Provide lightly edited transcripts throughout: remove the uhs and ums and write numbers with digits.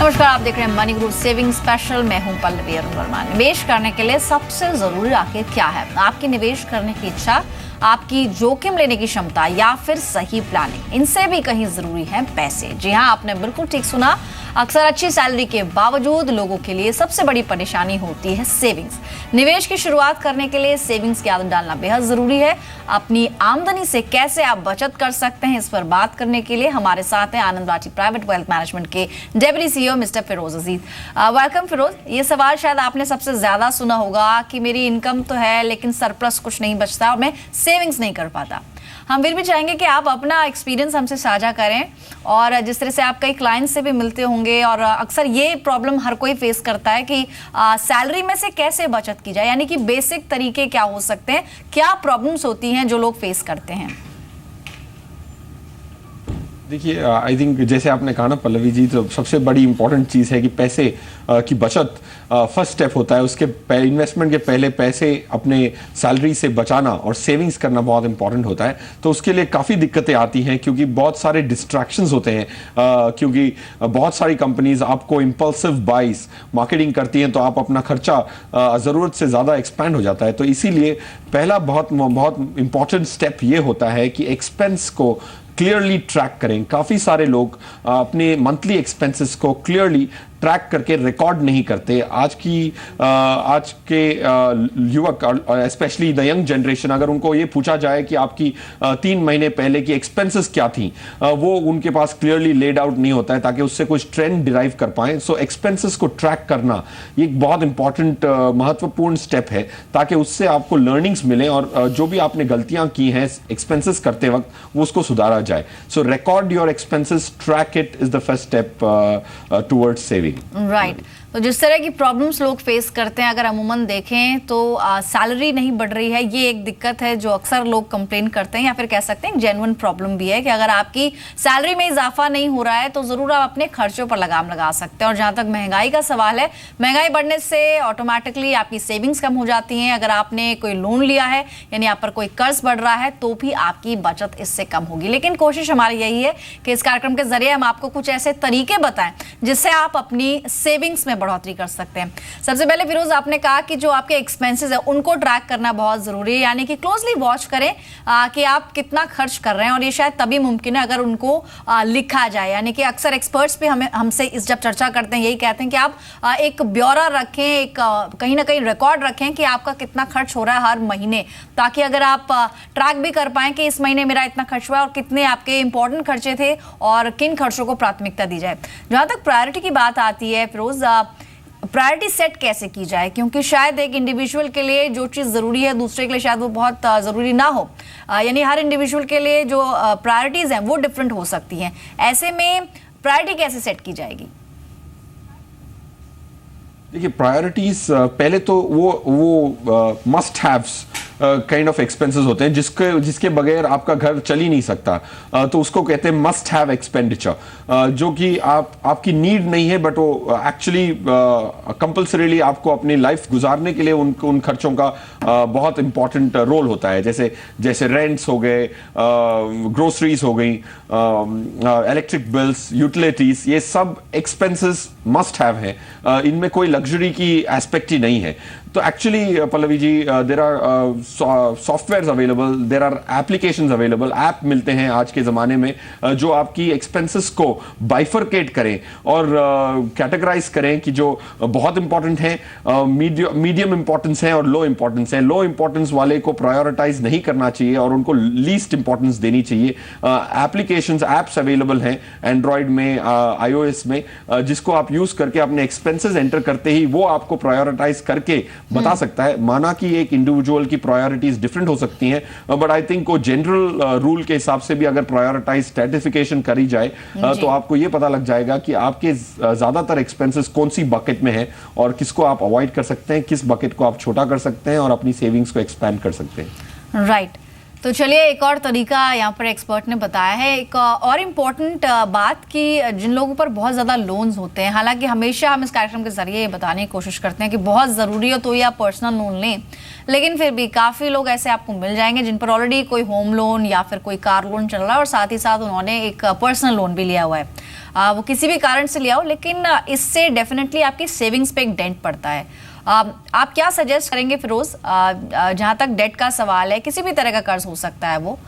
नमस्कार, आप देख रहे हैं मनी ग्रुप सेविंग स्पेशल। मैं हूं पल्लवी अरुण वर्मा। निवेश करने के लिए सबसे जरूरी आखिर क्या है? आपकी निवेश करने की इच्छा, आपकी जोखिम लेने की क्षमता या फिर सही प्लानिंग? इनसे भी कहीं जरूरी है पैसे। जी हां, आपने बिल्कुल ठीक सुना। अक्सर अच्छी सैलरी के बावजूद लोगों के लिए सबसे बड़ी परेशानी होती है सेविंग्स। निवेश की शुरुआत करने के लिए सेविंग्स की आदत डालना बेहद जरूरी है। अपनी आमदनी से कैसे आप बचत कर सकते हैं, इस पर बात करने के लिए हमारे साथ हैं आनंद वाटी प्राइवेट वेल्थ मैनेजमेंट के डेप्यूटी सीईओ मिस्टर फिरोज अजीज। वेलकम फिरोज। ये सवाल शायद आपने सबसे ज्यादा सुना होगा कि मेरी इनकम तो है लेकिन सरप्लस कुछ नहीं बचता और मैं सेविंग्स नहीं कर पाता। हम फिर भी चाहेंगे कि आप अपना एक्सपीरियंस हमसे साझा करें, और जिस तरह से आप कई क्लाइंट से भी मिलते होंगे और अक्सर ये प्रॉब्लम हर कोई फेस करता है कि सैलरी में से कैसे बचत की जाए, यानी कि बेसिक तरीके क्या हो सकते हैं, क्या प्रॉब्लम्स होती हैं जो लोग फेस करते हैं। देखिए, आई थिंक जैसे आपने कहा ना पल्लवी जी, तो सबसे बड़ी इंपॉर्टेंट चीज़ है कि पैसे की बचत फर्स्ट स्टेप होता है। उसके इन्वेस्टमेंट के पहले पैसे अपने सैलरी से बचाना और सेविंग्स करना बहुत इंपॉर्टेंट होता है। तो उसके लिए काफ़ी दिक्कतें आती हैं क्योंकि बहुत सारे डिस्ट्रैक्शंस होते हैं, क्योंकि बहुत सारी कंपनीज आपको इम्पल्सिव बाइस मार्केटिंग करती हैं, तो आप अपना खर्चा ज़रूरत से ज़्यादा एक्सपैंड हो जाता है। तो इसीलिए पहला बहुत इंपॉर्टेंट स्टेप ये होता है कि एक्सपेंस को क्लियरली ट्रैक करें। काफ़ी सारे लोग अपने मंथली एक्सपेंसेस को क्लियरली ट्रैक करके रिकॉर्ड नहीं करते। आज के युवक, स्पेशली द यंग जनरेशन, अगर उनको ये पूछा जाए कि आपकी 3 महीने पहले की एक्सपेंसेस क्या थी, वो उनके पास क्लियरली लेड आउट नहीं होता है ताकि उससे कुछ ट्रेंड डिराइव कर पाएं। सो एक्सपेंसेस को ट्रैक करना ये एक बहुत इंपॉर्टेंट महत्वपूर्ण स्टेप है ताकि उससे आपको लर्निंग्स मिले और जो भी आपने गलतियां की हैं एक्सपेंसेस करते वक्त वो उसको सुधारा जाए। सो record your expenses, track it is the first step towards saving. Right. तो जिस तरह की प्रॉब्लम्स लोग फेस करते हैं, अगर अमूमन देखें तो सैलरी नहीं बढ़ रही है, ये एक दिक्कत है जो अक्सर लोग कंप्लेन करते हैं, या फिर कह सकते हैं जेन्युइन प्रॉब्लम भी है कि अगर आपकी सैलरी में इजाफा नहीं हो रहा है तो ज़रूर आप अपने खर्चों पर लगाम लगा सकते हैं। और जहाँ तक महंगाई का सवाल है, महंगाई बढ़ने से ऑटोमेटिकली आपकी सेविंग्स कम हो जाती हैं। अगर आपने कोई लोन लिया है यानी आप पर कोई कर्ज बढ़ रहा है तो भी आपकी बचत इससे कम होगी। लेकिन कोशिश हमारी यही है कि इस कार्यक्रम के जरिए हम आपको कुछ ऐसे तरीके बताएं जिससे आप अपनी सेविंग्स में बढ़ोतरी कर सकते हैं। सबसे पहले फिरोज, आपने कहा कि जो आपके एक्सपेंसेस है उनको ट्रैक करना बहुत जरूरी है, यानी कि क्लोजली वॉच करें कि आप कितना खर्च कर रहे हैं, और ये शायद तभी मुमकिन है अगर उनको लिखा जाए। यानी कि अक्सर एक्सपर्ट्स भी हमसे इस जब चर्चा करते हैं यही कहते हैं कि आप एक ब्यौरा रखें, एक कहीं ना कहीं रिकॉर्ड रखें कि आपका कितना खर्च हो रहा है हर महीने, ताकि अगर आप ट्रैक भी कर पाएं कि इस महीने मेरा इतना खर्च हुआ और कितने आपके इंपॉर्टेंट खर्चे थे और किन खर्चों को प्राथमिकता दी जाए। जहां तक प्रायोरिटी की बात आती है फिरोज, प्रायोरिटी सेट कैसे की जाए, क्योंकि शायद एक इंडिविजुअल के लिए जो चीज़ ज़रूरी है दूसरे के लिए शायद वो बहुत ज़रूरी ना हो। यानी हर इंडिविजुअल के लिए जो प्रायोरिटीज़ हैं वो डिफरेंट हो सकती हैं। ऐसे में प्रायोरिटी कैसे सेट की जाएगी? देखिए, प्रायोरिटीज पहले तो वो must haves kind of expenses होते हैं जिसके बगैर आपका घर चल ही नहीं सकता। तो उसको कहते हैं मस्ट हैव एक्सपेंडिचर, जो कि आपकी नीड नहीं है बट वो एक्चुअली कंपल्सरीली आपको अपनी लाइफ गुजारने के लिए उन खर्चों का बहुत इंपॉर्टेंट रोल होता है। जैसे रेंट्स हो गए, ग्रोसरीज हो गई, इलेक्ट्रिक बिल्स, यूटिलिटीज, ये सब एक्सपेंसेस मस्ट हैव है। इनमें कोई लग्जरी की एस्पेक्ट ही नहीं है। तो actually Pallavi ji, there are software available, there are applications available, app मिलते हैं आज के ज़माने में जो आपकी एक्सपेंसेस को बाइफरकेट करें और कैटेगराइज करें कि जो बहुत इंपॉर्टेंट है, मीडियम इंपॉर्टेंस है और लो इंपॉर्टेंस है। लो इंपॉर्टेंस वाले को प्रायोरिटाइज नहीं करना चाहिए और उनको लीस्ट इंपॉर्टेंस देनी चाहिए। एप्लीकेशंस, ऐप्स अवेलेबल हैं एंड्रॉयड में, iOS में, जिसको आप यूज़ करके अपने एक्सपेंसेस एंटर करते ही वो आपको प्रायोरिटाइज करके बता सकता है। माना कि एक इंडिविजुअल की प्रायोरिटीज डिफरेंट हो सकती हैं, बट आई थिंक वो जनरल रूल के हिसाब से भी अगर प्रायोरिटाइज स्ट्रेटिफिकेशन करी जाए तो आपको ये पता लग जाएगा कि आपके ज्यादातर एक्सपेंसेस कौन सी बकेट में है और किसको आप अवॉइड कर सकते हैं, किस बकेट को आप छोटा कर सकते हैं और अपनी सेविंग्स को एक्सपैंड कर सकते हैं। राइट। तो चलिए, एक और तरीका यहाँ पर एक्सपर्ट ने बताया है, एक और इम्पॉर्टेंट बात कि जिन लोगों पर बहुत ज़्यादा लोन्स होते हैं, हालांकि हमेशा हम इस कार्यक्रम के जरिए ये बताने की कोशिश करते हैं कि बहुत ज़रूरी हो तो ये आप पर्सनल लोन लें, लेकिन फिर भी काफ़ी लोग ऐसे आपको मिल जाएंगे जिन पर ऑलरेडी कोई होम लोन या फिर कोई कार लोन चल रहा है और साथ ही साथ उन्होंने एक पर्सनल लोन भी लिया हुआ है। वो किसी भी कारण से लिया हो, लेकिन इससे डेफिनेटली आपकी सेविंग्स पे एक डेंट पड़ता है। आप क्या सजेस्ट करेंगे फिरोज, जहां तक डेट का सवाल है, किसी भी तरह का कर्ज हो सकता है वो,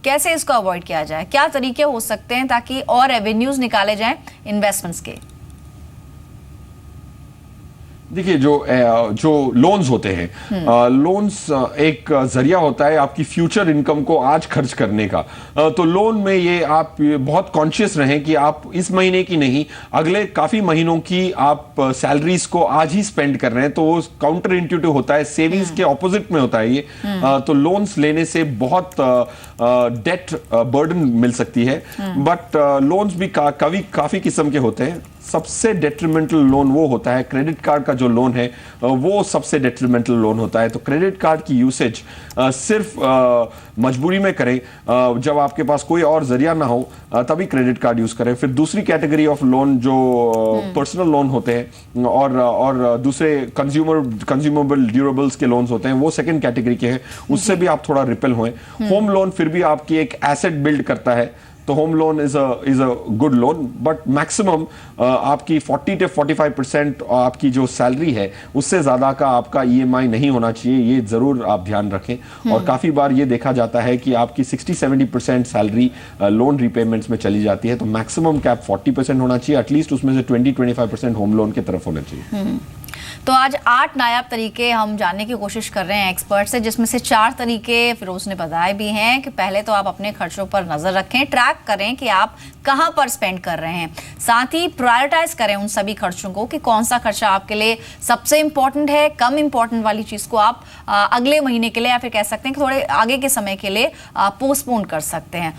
कैसे इसको अवॉइड किया जाए, क्या तरीके हो सकते हैं ताकि और एवेन्यूज निकाले जाएं इन्वेस्टमेंट्स के? देखिए, जो लोन्स होते हैं, लोन्स एक जरिया होता है आपकी फ्यूचर इनकम को आज खर्च करने का। तो लोन में ये आप बहुत कॉन्शियस रहें कि आप इस महीने की नहीं, अगले काफी महीनों की आप सैलरीज को आज ही स्पेंड कर रहे हैं, तो वो काउंटर इंट्यूटिव होता है, सेविंग्स के ऑपोजिट में होता है ये। तो लोन्स लेने से बहुत डेट बर्डन मिल सकती है, बट लोन्स भी काफी किस्म के होते हैं। सबसे डेट्रीमेंटल लोन वो होता है, क्रेडिट कार्ड का जो लोन है वो सबसे डेट्रीमेंटल लोन होता है। तो क्रेडिट कार्ड की यूसेज सिर्फ मजबूरी में करें, जब आपके पास कोई और जरिया ना हो तभी क्रेडिट कार्ड यूज करें। फिर दूसरी कैटेगरी ऑफ लोन जो पर्सनल लोन होते हैं और दूसरे कंज्यूमेबल ड्यूरेबल्स के लोन्स होते हैं, वो सेकंड कैटेगरी के हैं, उससे भी आप थोड़ा रिपेल हुए। होम लोन फिर भी आपकी एक एसेट बिल्ड करता है, तो home loan is a good loan, but maximum आपकी 40 से 45% आपकी जो सैलरी है उससे ज्यादा का आपका ईएमआई नहीं होना चाहिए, ये जरूर आप ध्यान रखें। और काफी बार ये देखा जाता है कि आपकी 60-70% सैलरी लोन रिपेमेंट्स में चली जाती है, तो मैक्सिमम कैप 40% होना चाहिए, एटलीस्ट उसमें से 20-25% होम लोन की तरफ होना चाहिए। तो आज 8 नायाब तरीके हम जानने की कोशिश कर रहे हैं एक्सपर्ट से, जिसमें से 4 तरीके फिरोज ने बताए भी हैं कि पहले तो आप अपने खर्चों पर नजर रखें, ट्रैक करें कि आप कहां पर स्पेंड कर रहे हैं, साथ ही प्रायोरिटाइज करें उन सभी खर्चों को कि कौन सा खर्चा आपके लिए सबसे इंपॉर्टेंट है, कम इंपॉर्टेंट वाली चीज को आप अगले महीने के लिए या फिर कह सकते हैं कि थोड़े आगे के समय के लिए पोस्टपोन कर सकते हैं।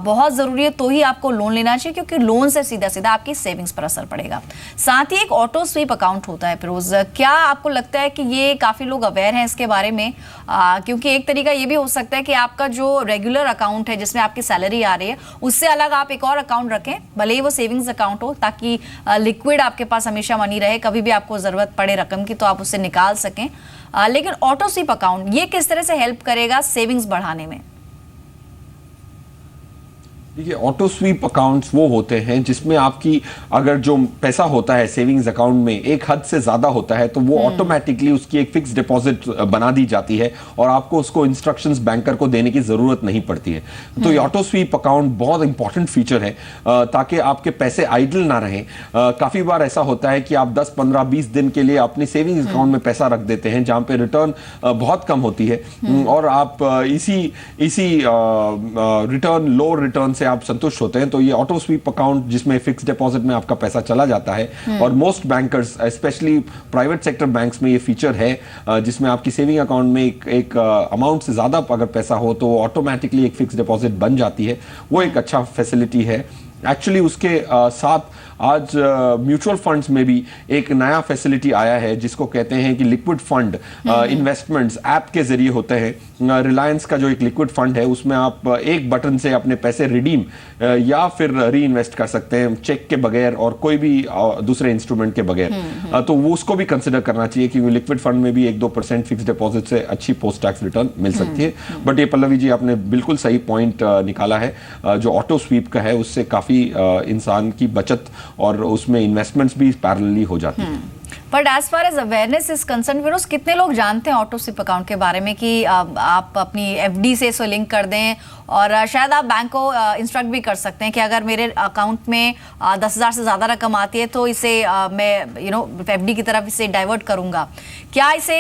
बहुत जरूरी है तो ही आपको लोन लेना चाहिए, क्योंकि लोन से सीधा सीधा आपकी सेविंग्स पर असर पड़ेगा। साथ ही एक ऑटो स्वीप अकाउंट होता है फिरोज, क्या आपको लगता है कि ये काफी लोग अवेयर हैं इसके बारे में? क्योंकि एक तरीका ये भी हो सकता है कि आपका जो रेगुलर अकाउंट है जिसमें आपकी सैलरी आ रही है, उससे अलग आप एक और अकाउंट रखें, भले ही वो सेविंग्स अकाउंट हो, ताकि लिक्विड आपके पास हमेशा मनी रहे, कभी भी आपको जरूरत पड़े रकम की तो आप उससे निकाल सकें। लेकिन ऑटो स्वीप अकाउंट ये किस तरह से हेल्प करेगा सेविंग्स बढ़ाने में? देखिए, ऑटो स्वीप अकाउंट्स वो होते हैं जिसमें आपकी अगर जो पैसा होता है सेविंग्स अकाउंट में एक हद से ज्यादा होता है, तो वो ऑटोमेटिकली उसकी एक फिक्स डिपॉजिट बना दी जाती है और आपको उसको इंस्ट्रक्शंस बैंकर को देने की जरूरत नहीं पड़ती है। तो ये ऑटो स्वीप अकाउंट बहुत इंपॉर्टेंट फीचर है ताकि आपके पैसे आइडल ना रहें। काफी बार ऐसा होता है कि आप 10, 15, 20 दिन के लिए अपने सेविंग्स अकाउंट में पैसा रख देते हैं जहां पे रिटर्न बहुत कम होती है, और आप इसी रिटर्न, लो रिटर्न से आप संतुष्ट होते हैं। तो ये ऑटो स्वीप अकाउंट जिसमें फिक्स डिपॉजिट में आपका पैसा चला जाता है, और most bankers specially private sector banks में ये फीचर है जिसमें आपकी सेविंग अकाउंट में एक अमाउंट से ज्यादा अगर पैसा हो तो ऑटोमेटिकली एक फिक्स डिपॉजिट बन जाती है। वो एक अच्छा फैसिलिटी है। एक्चुअली उसके साथ आज म्यूचुअल फंड्स में भी एक नया फैसिलिटी आया है जिसको कहते हैं कि लिक्विड फंड इन्वेस्टमेंट्स ऐप के जरिए होते हैं। रिलायंस का जो एक लिक्विड फंड है उसमें आप एक बटन से अपने पैसे रिडीम या फिर री इन्वेस्ट कर सकते हैं, चेक के बगैर और कोई भी दूसरे इंस्ट्रूमेंट के बगैर। तो वो उसको भी कंसिडर करना चाहिए, क्योंकि लिक्विड फंड में भी 1-2% फिक्स डिपॉजिट से अच्छी पोस्ट टैक्स रिटर्न मिल सकती है। बट ये पल्लवी जी आपने बिल्कुल सही पॉइंट निकाला है, जो ऑटो स्वीप का है उससे काफी इंसान की बचत और उसमें इन्वेस्टमेंट्स भी पैरेलली हो जाती है। But as far as awareness is concern Firoz, कितने लोग जानते हैं ऑटो स्वीप अकाउंट के बारे में कि आप अपनी एफडी से इसको लिंक कर दें, और शायद आप बैंक को इंस्ट्रक्ट भी कर सकते हैं कि अगर मेरे अकाउंट में 10,000 से ज़्यादा रकम आती है तो इसे मैं एफडी की तरफ इसे डाइवर्ट करूंगा। क्या इसे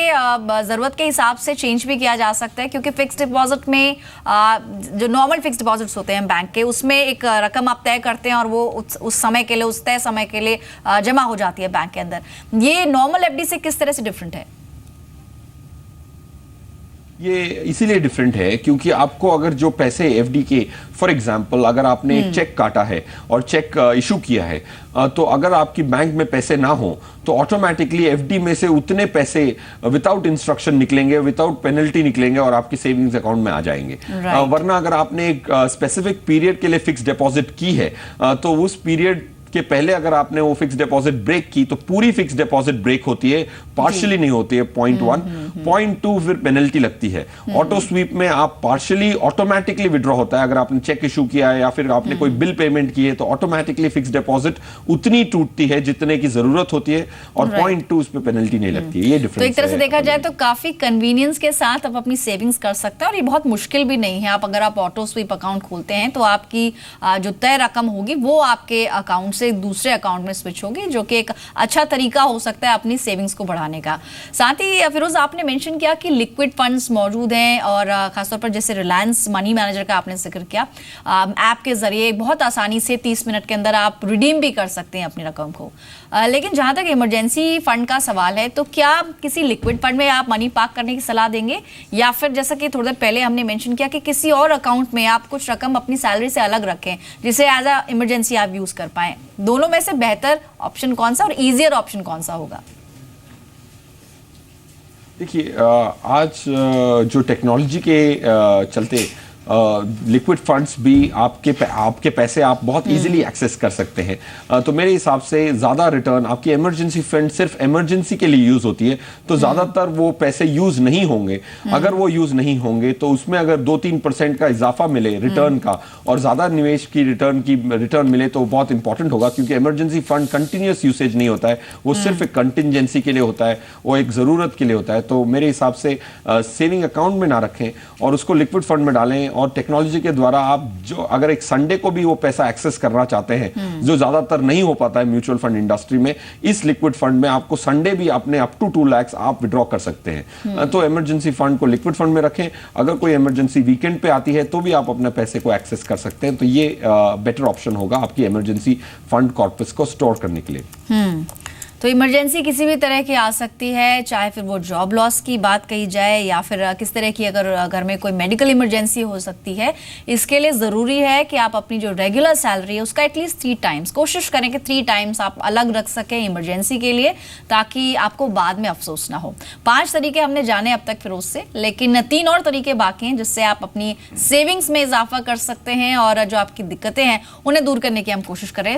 ज़रूरत के हिसाब से चेंज भी किया जा सकता है? क्योंकि फिक्स डिपॉजिट में जो नॉर्मल फिक्स डिपॉजिट्स होते हैं बैंक के, उसमें एक रकम आप तय करते हैं और वो उस समय के लिए, उस तय समय के लिए जमा हो जाती है बैंक के अंदर। ये नॉर्मल एफडी से किस तरह से डिफरेंट है? ये इसीलिए डिफरेंट है क्योंकि आपको अगर जो पैसे एफडी के, फॉर एग्जांपल अगर आपने एक चेक काटा है और चेक इशू किया है, तो अगर आपकी बैंक में पैसे ना हो तो ऑटोमेटिकली एफडी में से उतने पैसे विदाउट इंस्ट्रक्शन निकलेंगे, विदाउट पेनल्टी निकलेंगे और आपके सेविंग्स अकाउंट में आ जाएंगे। वरना अगर आपने एक स्पेसिफिक पीरियड के लिए फिक्स डिपॉजिट की है तो उस पीरियड कि पहले अगर आपने वो फिक्स डिपॉजिट ब्रेक की तो पूरी फिक्स डिपॉजिट ब्रेक होती है, पार्शियली नहीं होती है। पॉइंट 1 पॉइंट 2 फिर पेनल्टी लगती है। ऑटो स्वीप में आप पार्शियली ऑटोमेटिकली विड्रॉ होता है। अगर आपने चेक इशू किया है या फिर आपने कोई बिल पेमेंट की है तो ऑटोमेटिकली फिक्स डिपॉजिट उतनी टूटती है जितने की जरूरत होती है, और पॉइंट 2 उस पर पेनल्टी नहीं लगती है। ये डिफरेंस तो एक तरह से देखा जाए तो काफी कन्वीनियंस के साथ आप अपनी सेविंग्स कर सकते हैं, और ये बहुत मुश्किल भी नहीं है। अगर आप ऑटो स्वीप अकाउंट खोलते हैं तो आपकी जो तय रकम होगी वो आपके अकाउंट से दूसरे अकाउंट में स्विच होगी, जो कि एक अच्छा तरीका हो सकता है अपनी सेविंग्स को बढ़ाने का। साथ ही फिरोज, आपने मेंशन किया कि लिक्विड फंड्स मौजूद हैं, और खासतौर पर जैसे रिलायंस मनी मैनेजर का आपने जिक्र किया, ऐप के जरिए बहुत आसानी से 30 मिनट के अंदर आप रिडीम भी कर सकते हैं अपनी रकम को। लेकिन जहां तक इमरजेंसी फंड का सवाल है, तो क्या किसी लिक्विड फंड में आप मनी पार्क करने की सलाह देंगे, या फिर जैसा कि थोड़ी देर पहले हमने मेंशन किया कि किसी और अकाउंट में आप कुछ रकम अपनी सैलरी से अलग रखें जिसे एज अ इमरजेंसी आप यूज कर पाएं? दोनों में से बेहतर ऑप्शन कौन सा और इजियर ऑप्शन कौन सा होगा? देखिए, आज जो टेक्नोलॉजी के चलते लिक्विड फंड्स भी आपके पैसे आप बहुत इजीली एक्सेस कर सकते हैं। तो मेरे हिसाब से ज़्यादा रिटर्न आपकी इमरजेंसी फंड सिर्फ इमरजेंसी के लिए यूज़ होती है, तो ज़्यादातर वो पैसे यूज़ नहीं होंगे। अगर वो यूज़ नहीं होंगे तो उसमें अगर 2-3% का इजाफा मिले रिटर्न का, और ज़्यादा निवेश की रिटर्न मिले तो बहुत इंपॉर्टेंट होगा, क्योंकि इमरजेंसी फंड कंटिन्यूस यूसेज नहीं होता है, वो सिर्फ एक कंटिजेंसी के लिए होता है, वो एक ज़रूरत के लिए होता है। तो मेरे हिसाब से सेविंग अकाउंट में ना रखें और उसको लिक्विड फंड में डालें, और टेक्नोलॉजी के द्वारा आप जो अगर एक संडे को भी वो पैसा एक्सेस करना चाहते हैं, जो ज्यादातर नहीं हो पाता है म्यूचुअल फंड इंडस्ट्री में, इस लिक्विड फंड में आपको संडे भी अपने अप टू 2 लाख आप विड्रॉ कर सकते हैं। तो इमरजेंसी फंड को लिक्विड फंड में रखें। अगर कोई इमरजेंसी वीकेंड पे आती है तो भी आप अपने पैसे को एक्सेस कर सकते हैं। तो ये बेटर ऑप्शन होगा आपकी इमरजेंसी फंड कॉर्पस को स्टोर करने के लिए। तो इमरजेंसी किसी भी तरह की आ सकती है, चाहे फिर वो जॉब लॉस की बात कही जाए या फिर किस तरह की, अगर घर में कोई मेडिकल इमरजेंसी हो सकती है। इसके लिए ज़रूरी है कि आप अपनी जो रेगुलर सैलरी है उसका एटलीस्ट 3 टाइम्स कोशिश करें कि 3 टाइम्स आप अलग रख सकें इमरजेंसी के लिए, ताकि आपको बाद में अफसोस ना हो। 5 तरीके हमने जाने अब तक फिरोज से, लेकिन 3 और तरीके बाकी हैं जिससे आप अपनी सेविंग्स में इजाफा कर सकते हैं, और जो आपकी दिक्कतें हैं उन्हें दूर करने की हम कोशिश करें।